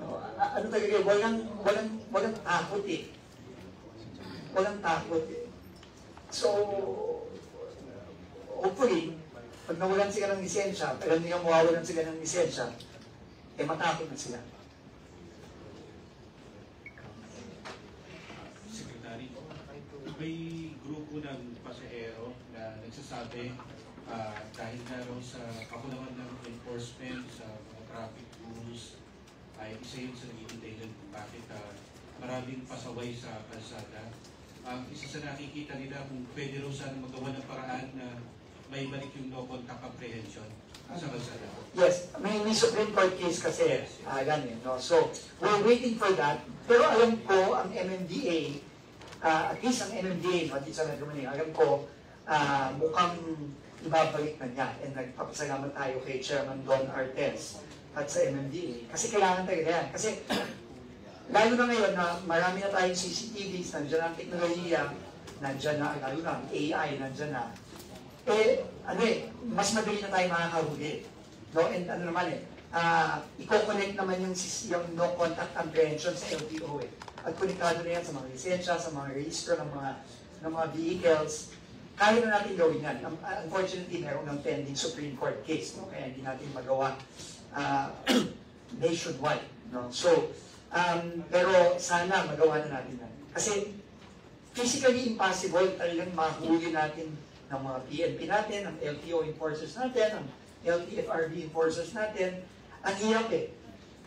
No, ano talaga, walang takot eh. Walang takot eh. So, hopefully, pag nawalan sila ng lisensya, alam nilang mawawalan sila ng lisensya, eh matakot na sila. May grupo ng pasahero na nagsasabi dahil na raw sa kakulangan ng enforcement sa mga traffic rules ay isa yun sa nagiging dahilan kung bakit maraming pasaway sa kalsada. Isa sa nakikita nila kung pwede raw sana magawa ng paraan na may balik yung no contact apprehension sa kalsada. Yes, may Supreme Court case kasi ganyan, no? So, we're waiting for that. Pero alam ko, ang MMDA, at least ang MMDA, pati sa Nagumani, alam ko, mukhang ibabalik na niya. And nagpapasalamat tayo kay Chairman Don Artes at sa MMDA. Kasi kailangan talaga yan. Kasi, lalo na ngayon na marami na tayong CCTVs, nandiyan ang teknolohiya, nandiyan na, lalo na, AI, nandiyan na. Mas madali na tayo makakahuli. No? And ano naman i-connect naman yung no contact apprehension sa LTO At konektado na yan sa mga lisensya, sa mga registro ng mga vehicles. Kaya na natin gawin yan. Unfortunately, meron ng pending Supreme Court case, no? Kaya hindi natin magawa nationwide. No? So, pero sana magawa na natin yan. Kasi physically impossible talagang mahuli natin ng mga PNP natin, ng LTO enforcers natin, ng LTFRB enforcers natin. Ang hirap eh.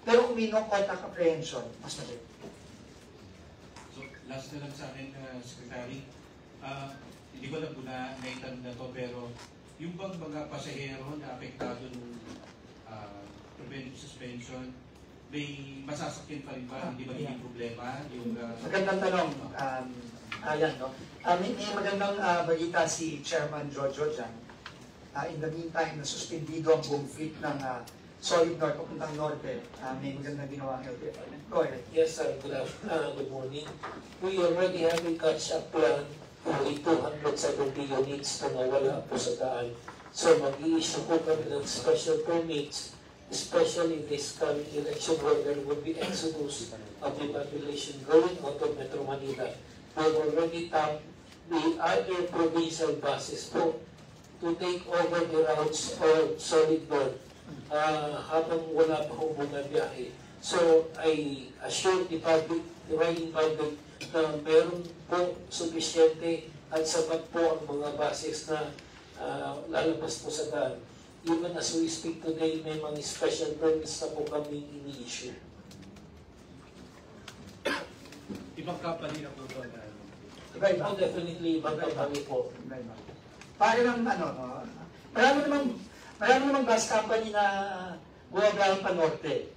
Pero kung may no contact apprehension, mas madali. So, last na lang sa akin, Secretary. Hindi ko alam kung naitan na to, pero yung bang mga pasahero na apektado ng preventive suspension, may masasakyan pa rin ba? Hindi ba yung problema? Magandang tanong. Ayan, no? May magandang balita si Chairman Jojo dyan. In the meantime, nasuspendido ang buong fleet ng Solid North, papuntang Norte. May magandang ginawa ng LTFRB. Go ahead. Yes, sir. Good morning. We already have a catch-up plan for 270 units na nawala po sa daan. So, mag-i-issue po kami ng special permits, especially this coming election where there will be exodus of the population going out of Metro Manila. We've already tapped the other provincial buses po to take over the routes of Solid North habang wala pa kong mga biyahe. So, I assure the public, the riding public, na meron po sufisyente at sapat po ang mga buses na lalabas po sa daan. Even as we speak today, may mga special permits na po kaming ini-issue. Ibang company na po ba na? Iba-iba. Oh, definitely, ibang company po. Iba-iba. Para lang, marami namang bus company na gumagawa pa Norte.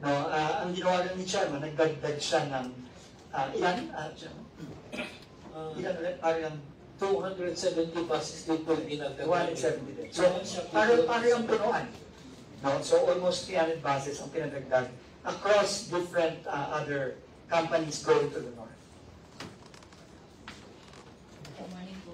No, ang ginawa lang ni Chairman, nagdagdag siya ng ilan ulit? Parang 270 buses din po dinagdagan. 270 din. So, parang punuan. No? So, almost 300 buses ang pinadagdag across different other companies going to the north. Good morning po.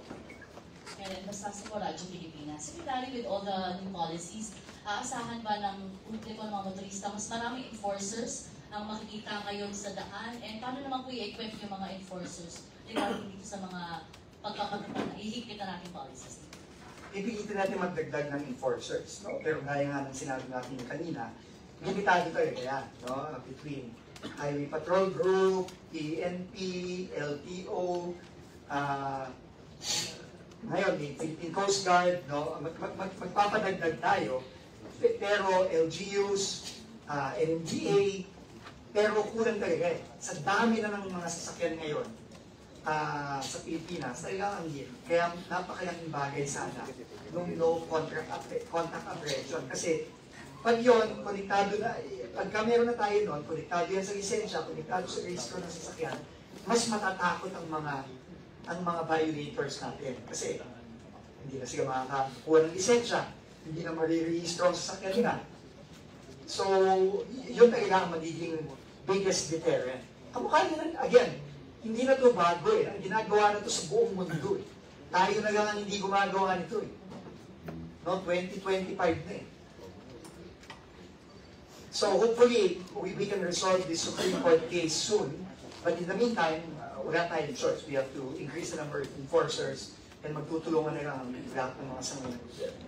Kailan basta sa Radyo Pilipinas. Secretary, with all the new policies, aasahan ba ng publiko ng mga motorista mas maraming enforcers ang makikita ngayon sa daan? And paano naman po i-equip yung mga enforcers regarding dito sa mga pagkakatapan na ihigpit na natin policies? Ipilitin natin magdagdag ng enforcers, no? Pero gaya nga ng sinabi natin kanina, limitado tayo kaya, no? Between Highway Patrol Group, PNP, LTO, ngayon, may Philippine Coast Guard, no? Magpapadagdag tayo, pero LGUs, NMDA, pero kulang talaga eh. Sa dami na ng mga sasakyan ngayon, sa Pilipinas, talagang ang hirap. Kaya napakalaking bagay sana nung no contact apprehension. Kasi pag yun, konektado na, pagka meron na tayo nun, konektado yan sa lisensya, konektado sa registro ng sasakyan, mas matatakot ang mga violators natin. Kasi hindi na sila makakakuha ng lisensya, hindi na marirehistro ang sasakyan nila. So, yun talaga ang magiging biggest deterrent. Kamukha nila, again, hindi na to bago eh. Ginagawa na to sa buong mundo eh. Tayo na lang ang hindi gumagawa nito eh. No, 2025 na eh. So hopefully, we can resolve this Supreme Court case soon. But in the meantime, wala tayong choice. We have to increase the number of enforcers and magtutulungan na lang ang lahat ng mga sangguniang gobyerno.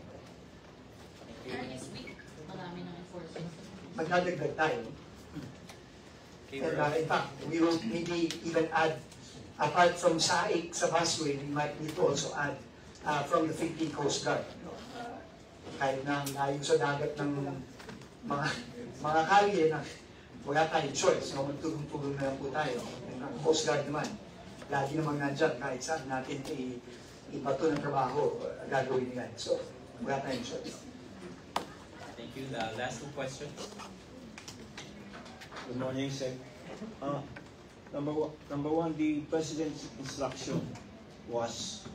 Next week, marami ng enforcers. Magdadagdag tayo. And in fact, we will maybe even add, apart from SAIC sa busway, we might need to also add from the Philippine Coast Guard. Kahit na layo sa dagat ng mga kalye na wala tayong choice, no? Magtulong-tulong na lang po tayo. And ang Coast Guard naman, lagi namang nandyan kahit saan natin ibato ng trabaho, gagawin nila. So, wala tayong choice. Thank you. The last two questions. Good morning, Sec. Number one, the President's instruction was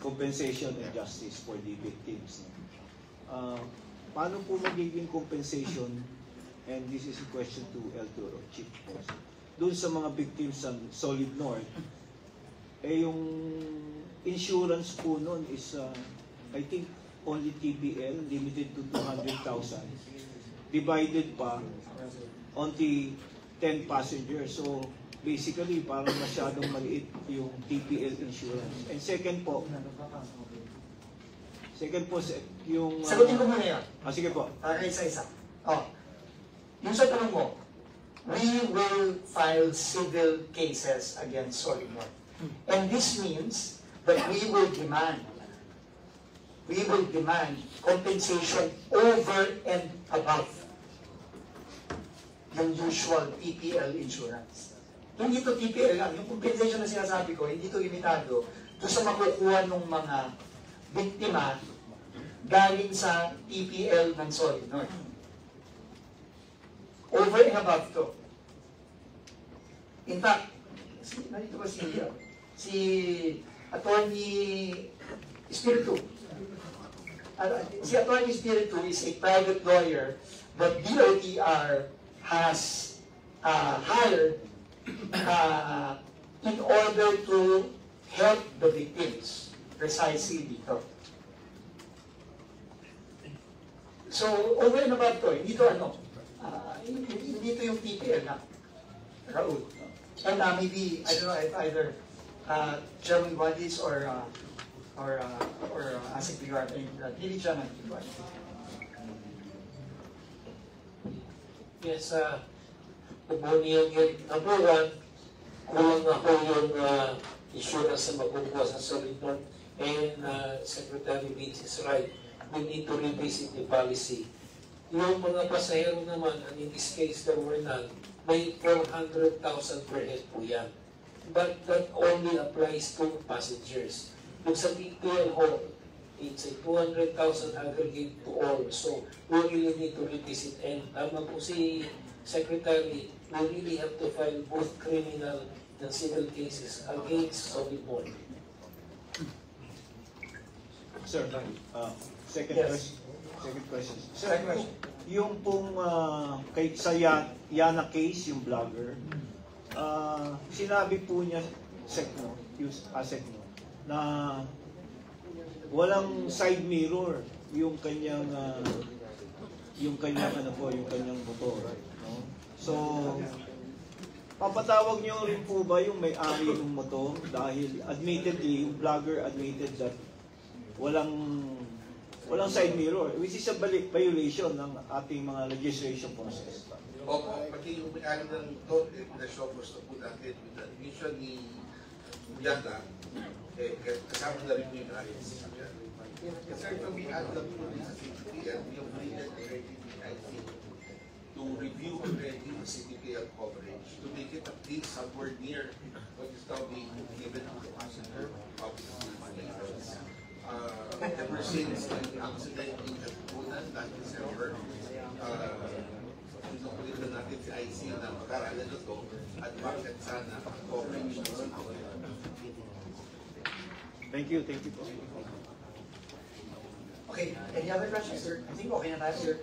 compensation and justice for the victims. Paano po magiging compensation, and this is a question to El Toro, Chief Post, doon sa mga victims sa Solid North, yung insurance po noon is, I think, only TPL, limited to 200,000, divided pa on the 10 passengers. So, basically, parang masyadong maliit yung TPL insurance. And second po, yung... Sagutin ko muna yan. Sige po. Isa-isa. Yung sa tanong mo, we will file civil cases against Solid North. And this means that we will demand compensation over and above yung usual TPL insurance. Hindi to TPL lang. Yung compensation na sinasabi ko, hindi to limitado doon sa makukuha ng mga biktima galing sa TPL ng Solid North. Over and above to. In fact, nandito ba si Attorney Espiritu. Si Attorney Espiritu is a private lawyer that DOTR has hired in order to help the victims precisely dito. So, over and above to, hindi to hindi to yung TPL na, Raul. And maybe, I don't know if either Chairman Guadis or Asik Bigar, Pili Chairman Guadis. Yes, good morning again. Number one, kulang na po yung insurance na makukuha sa Solid North. And Secretary Beach is right. We need to revisit the policy. Yung mga pasahero naman, and in this case, there were none, may 400,000 per head po yan. But that only applies to passengers. Yung sa TPL Hall, it's a 200,000 aggregate to all. So, we really need to revisit. And tama po si Secretary, we really have to file both criminal and civil cases against Solid North. Sir, second Yes. question. Sir, Second question. yung pong sa Yana case, yung vlogger, sinabi po niya, Sekno, na walang side mirror yung kanyang motor, no? So papatawag niyo rin po ba yung may-ari ng motor dahil admittedly yung vlogger admitted that walang side mirror, which is a violation ng ating mga legislation process. Opo, pati yung may-ari ng motor, na-show gusto po natin with the admission ni Yata, kasama na rin po yung ayos. Sir, kung we add the police sa CPTL, we have rated already the IC to review already the CPTL coverage to make it at least somewhere near what is now being given to the passenger public information. Ever since the accident in Kapunan last December, pinukulit na natin si IC na mag-aralan na ito at bakit sana coverage ng CPTL. Thank you po. Okay, any other questions, sir? I think okay na tayo, sir.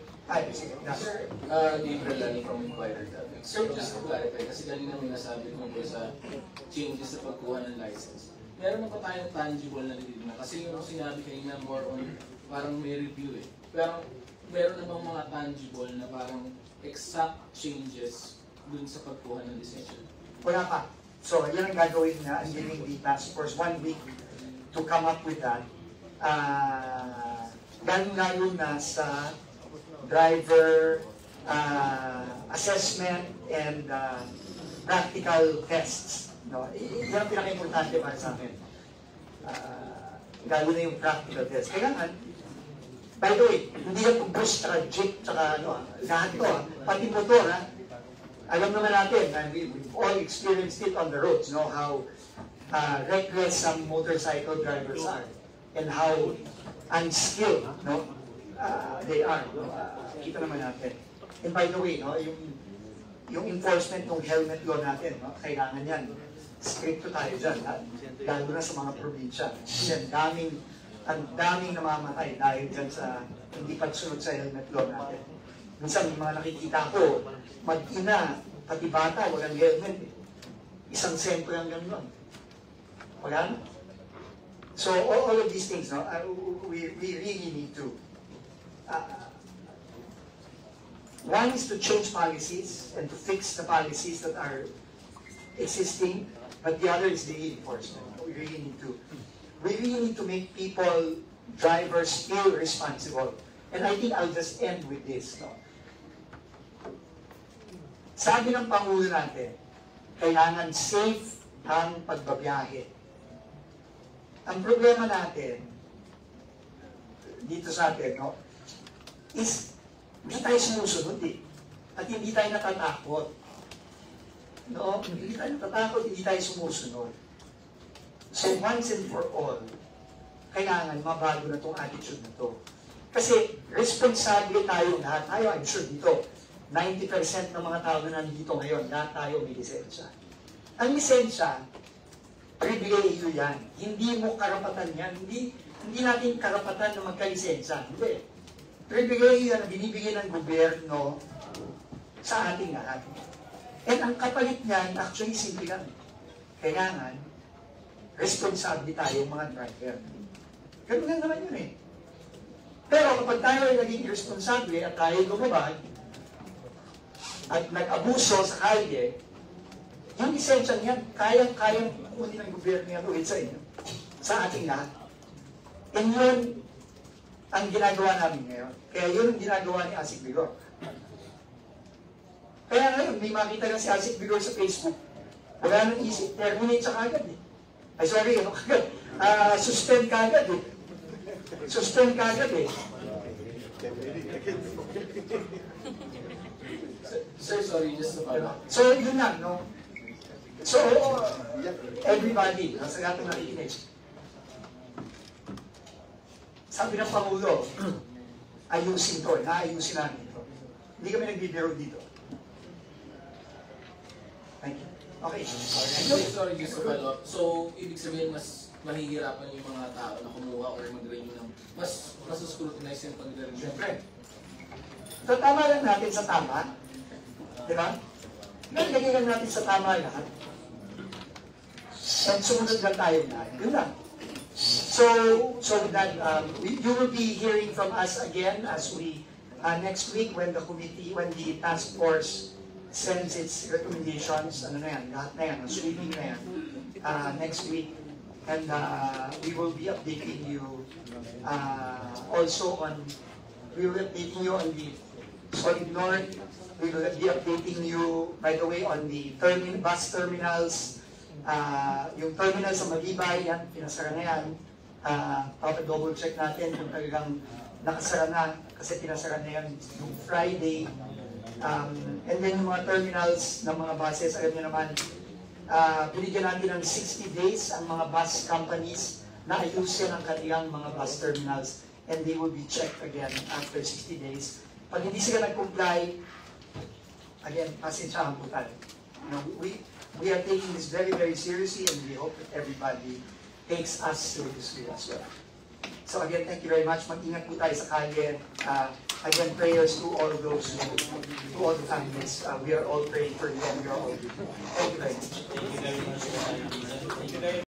Sige. Sir, Gabriel Lani from Inquirer Traffic. Sir, just to clarify, kasi kanina may nasabi tungkol sa changes sa pagkuha ng license. Meron na pa tayong tangible na nilid na. Kasi yung sinabi kanina more on, parang may review eh. Pero meron namang mga tangible na parang exact changes dun sa pagkuha ng lisensya. Wala pa. So, yan ang gagawin na, ang giving the task force 1 week to come up with that. Lalo na sa driver assessment and practical tests. No? Yan ang pinaka-importante para sa amin. Lalo na yung practical test. Kailangan, by the way, hindi yan kung bus, tsaka jeep, tsaka lahat ito, pati motor, alam naman natin, and we've all experienced it on the roads, know how reckless some motorcycle drivers are and how unskilled they are. Kita naman natin. And by the way, yung enforcement ng helmet law natin, kailangan yan. Stricto tayo dyan, lalo na sa mga probinsya. Ang daming namamatay dahil dyan sa hindi pagsunod sa helmet law natin. Minsan yung mga nakikita ko, mag-ina, pati bata, walang helmet. Isang sentro hanggang nun. Wala na. So all of these things, we really need to. One is to change policies and to fix the policies that are existing, but the other is the enforcement. We really need to make people, drivers, feel responsible. And I think I'll just end with this. Sabi ng Pangulo natin, kailangan safe ang pagbabiyahe. Ang problema natin, dito sa atin, is hindi tayo sumusunod at hindi tayo natatakot. Hindi tayo natatakot, hindi tayo sumusunod. So once and for all, kailangan mabago na itong attitude na ito. Kasi responsable tayo lahat. I'm sure dito, 90% ng mga tao na nandito ngayon, lahat tayo may lisensya. Ang lisensya, pribilehiyo yan. Hindi mo karapatan yan. Hindi natin karapatan na magkalisensya. Hindi. Pribilehiyo yan na binibigay ng gobyerno sa ating lahat. And ang kapalit niyan, actually, simple lang. Kailangan, responsable tayo mga driver. Ganun lang naman yun eh. Pero kapag tayo ay naging irresponsable at tayo lumabag at nag-abuso sa kalye, yung lisensya niyan, kayang kunin ng gobyerno niya tuwid sa inyo, sa ating lahat. And yun ang ginagawa namin ngayon. Kaya yun ang ginagawa ni Asik Vigor. Kaya ngayon, may makita na si Asik Vigor sa Facebook. Wala nang isip, terminate siya kagad eh. Ay sorry, kagad? Suspend kagad eh. Suspend kagad eh. Sir, sorry, just to follow. So yun lang, no? So, everybody, nasa gatong nakikinig. Sabi ng Pangulo, ayusin to, naayusin namin ito. Hindi kami nagbibiro dito. Thank you. Okay. Sorry, just to follow up. So, ibig sabihin, mas mahihirapan yung mga tao na kumuha or mag-renew ng mas scrutinize yung pag-renew. Siyempre. So tama lang natin sa tama. Di ba? Nalagay lang natin sa tama lahat. And sumunod lang tayo lahat. Yun lang. So that you will be hearing from us again as we next week when the task force sends its recommendations. Ano na yan? Lahat na yan. Sweeping na yan. Next week. And we will be updating you also on. We will be updating you on the Solid North. We will be updating you, by the way, on the bus terminals. Yung terminal sa Magibay, yan, pinasara na yan. Double check natin kung talagang nakasara na, kasi pinasara na yan yung Friday. And then yung mga terminals ng mga buses, alam niyo naman, binigyan natin ng 60 days ang mga bus companies na ayusin ang kanilang mga bus terminals, and they will be checked again after 60 days. Pag hindi sila nag-comply, again, pasensyahan po tayo. We are taking this very, very seriously, and we hope that everybody takes us seriously as well. So again, thank you very much. Mag-ingat po tayo sa kalye. Again, prayers to all those, to all the families. We are all praying for you, and we are all with you.